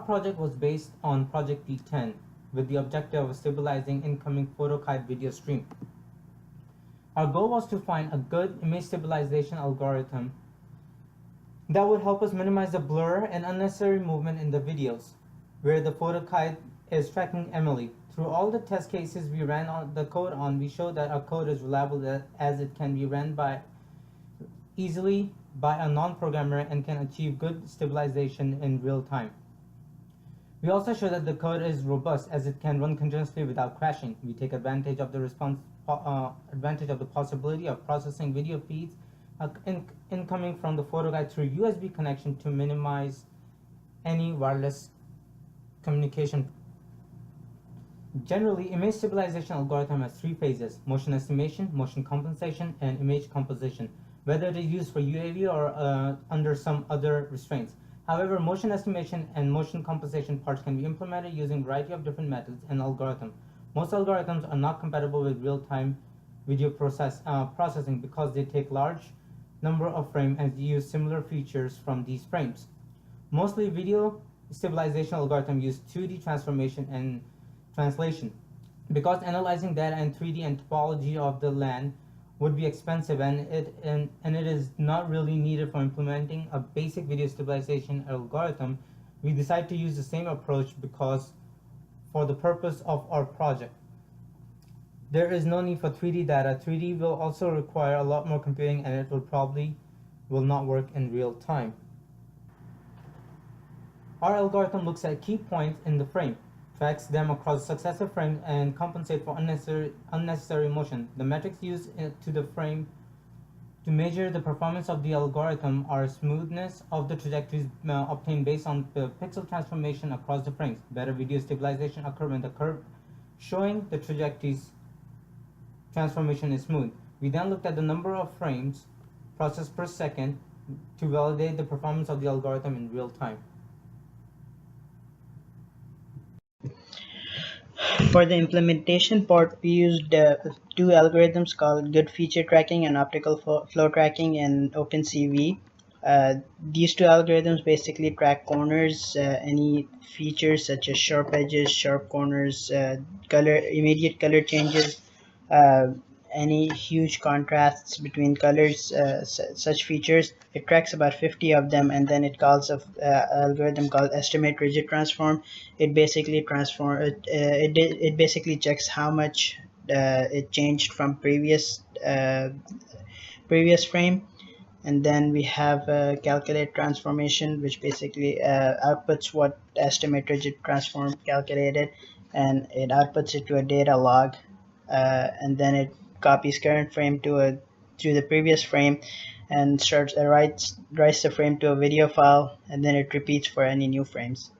project was based on Project P10 with the objective of stabilizing incoming photokite video stream. Our goal was to find a good image stabilization algorithm that would help us minimize the blur and unnecessary movement in the videos, where the photokite is tracking Emily. Through all the test cases we ran the code on, we showed that our code is reliable as it can be ran easily by a non-programmer and can achieve good stabilization in real time. We also show that the code is robust as it can run continuously without crashing. We take advantage of the possibility of processing video feeds incoming from the photokite through USB connection to minimize any wireless communication. Generally, image stabilization algorithm has three phases: motion estimation, motion compensation, and image composition, whether it is used for UAV or under some other restraints. However, motion estimation and motion compensation parts can be implemented using a variety of different methods and algorithms. Most algorithms are not compatible with real-time video processing because they take large number of frames and use similar features from these frames. Mostly video stabilization algorithms use 2D transformation and translation. Because analyzing data in 3D and topology of the land would be expensive and it is not really needed for implementing a basic video stabilization algorithm, we decided to use the same approach because for the purpose of our project. There is no need for 3D data. 3D will also require a lot more computing and it will not work in real time. Our algorithm looks at key points in the frame, tracks them across successive frames, and compensates for unnecessary motion. The metrics used to the frame to measure the performance of the algorithm are smoothness of the trajectories obtained based on the pixel transformation across the frames. Better video stabilization occurs when the curve showing the trajectories transformation is smooth. We then looked at the number of frames processed per second to validate the performance of the algorithm in real time. For the implementation part, we used two algorithms called good feature tracking and optical flow tracking in OpenCV. These two algorithms basically track corners, any features such as sharp edges, sharp corners, immediate color changes, any huge contrasts between colors, such features. It tracks about 50 of them, and then it calls an algorithm called estimate rigid transform. It basically it basically checks how much it changed from previous frame. And then we have calculate transformation, which basically outputs what estimate rigid transform calculated, and it outputs it to a data log, and then it copies current frame to the previous frame and writes the frame to a video file, and then it repeats for any new frames.